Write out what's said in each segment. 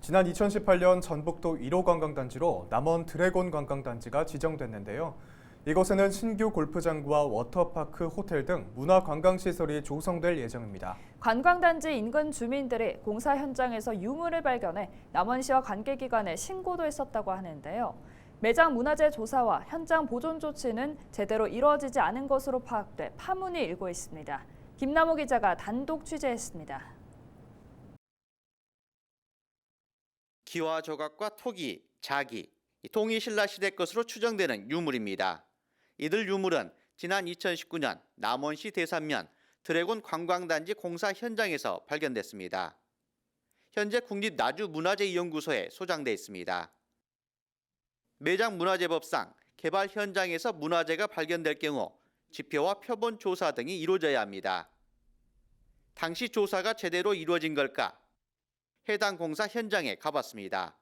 지난 2018년 전북도 1호 관광단지로 남원 드래곤 관광단지가 지정됐는데요. 이곳에는 신규 골프장과 워터파크, 호텔 등 문화관광시설이 조성될 예정입니다. 관광단지 인근 주민들이 공사 현장에서 유물을 발견해 남원시와 관계기관에 신고도 했었다고 하는데요. 매장 문화재 조사와 현장 보존 조치는 제대로 이루어지지 않은 것으로 파악돼 파문이 일고 있습니다. 김남호 기자가 단독 취재했습니다. 기와 조각과 토기, 자기, 동이신라 시대 것으로 추정되는 유물입니다. 이들 유물은 지난 2019년 남원시 대산면 드래곤 관광단지 공사 현장에서 발견됐습니다. 현재 국립나주문화재연구소에 소장돼 있습니다. 매장문화재법상 개발 현장에서 문화재가 발견될 경우 지표와 표본 조사 등이 이루어져야 합니다. 당시 조사가 제대로 이루어진 걸까? 해당 공사 현장에 가봤습니다.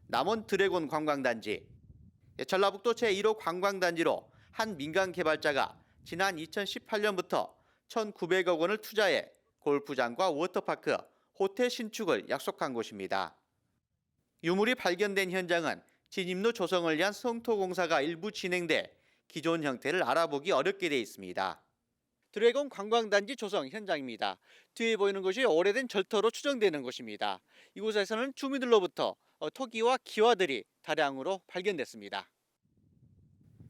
남원 드래곤 관광단지, 전라북도 제1호 관광단지로 한 민간 개발자가 지난 2018년부터 1,900억 원을 투자해 골프장과 워터파크, 호텔 신축을 약속한 곳입니다. 유물이 발견된 현장은 진입로 조성을 위한 성토공사가 일부 진행돼 기존 형태를 알아보기 어렵게 돼 있습니다. 드래곤 관광단지 조성 현장입니다. 뒤에 보이는 곳이 오래된 절터로 추정되는 곳입니다. 이곳에서는 주민들로부터 토기와 기와들이 다량으로 발견됐습니다.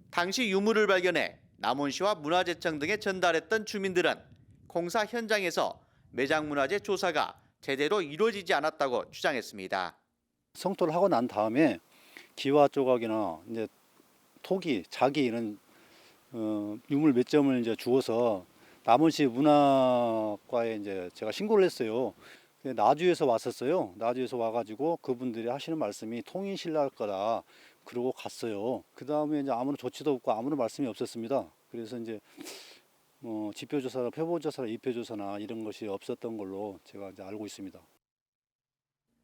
당시 유물을 발견해 남원시와 문화재청 등에 전달했던 주민들은 공사 현장에서 매장문화재 조사가 제대로 이루어지지 않았다고 주장했습니다. 성토를 하고 난 다음에 기와 조각이나 이제 토기, 자기 이런 유물 몇 점을 이제 주어서 남원시 문화과에 이제 제가 신고를 했어요. 나주에서 왔었어요. 나주에서 와가지고 그분들이 하시는 말씀이 통일신라일 거다. 그러고 갔어요. 그 다음에 이제 아무런 조치도 없고 아무런 말씀이 없었습니다. 그래서 이제 지표조사나 표본조사나 입표조사나 이런 것이 없었던 걸로 제가 이제 알고 있습니다.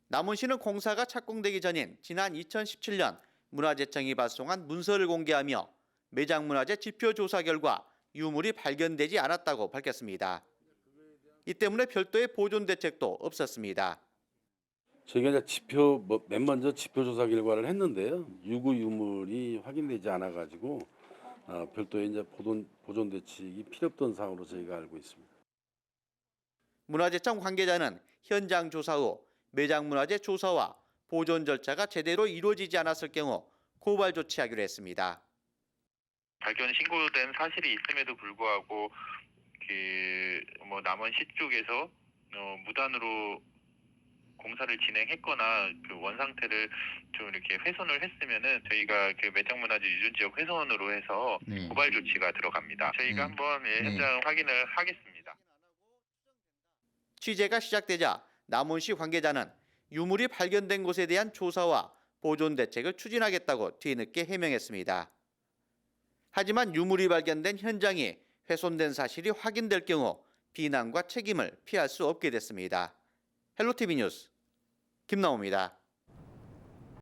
남원시는 공사가 착공되기 전인 지난 2017년 문화재청이 발송한 문서를 공개하며 매장문화재 지표조사 결과 유물이 발견되지 않았다고 밝혔습니다. 이 때문에 별도의 보존 대책도 없었습니다. 저희가 이제 맨 먼저 지표 조사 결과를 했는데요. 유구 유물이 확인되지 않아가지고 별도의 이제 보존 대책이 필요 없던 사항으로 저희가 알고 있습니다. 문화재청 관계자는 현장 조사 후 매장문화재 조사와 보존 절차가 제대로 이루어지지 않았을 경우 고발 조치하기로 했습니다. 발견 신고된 사실이 있음에도 불구하고 남원시 쪽에서 무단으로 공사를 진행했거나 그 원상태를 좀 이렇게 훼손을 했으면은 저희가 그 매장문화재 유존지역 훼손으로 해서 고발 조치가 들어갑니다. 저희가 한번 현장 확인을 하겠습니다. 취재가 시작되자 남원시 관계자는 유물이 발견된 곳에 대한 조사와 보존 대책을 추진하겠다고 뒤늦게 해명했습니다. 하지만 유물이 발견된 현장이 훼손된 사실이 확인될 경우 비난과 책임을 피할 수 없게 됐습니다. 헬로티비 뉴스 김나호입니다.